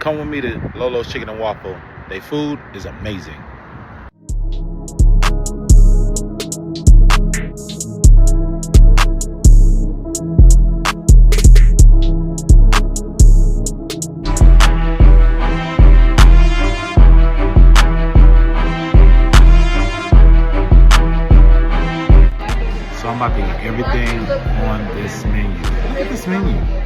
come with me to Lolo's Chicken and Waffle. Their food is amazing. So I'm about to eat everything on this menu. Look at this menu.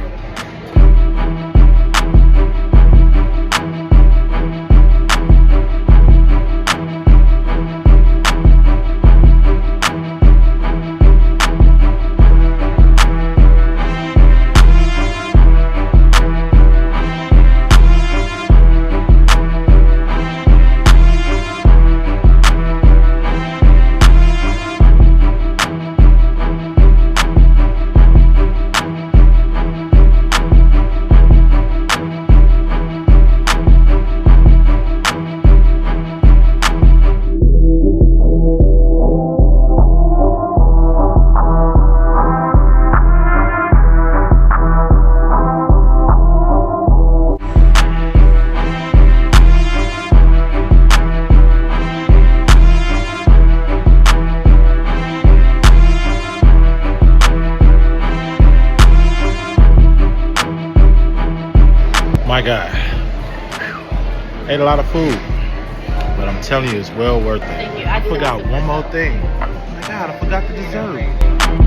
My God, ate a lot of food, but I'm telling you, it's well worth it. Thank you. I forgot one more thing. Oh my God, I forgot the dessert.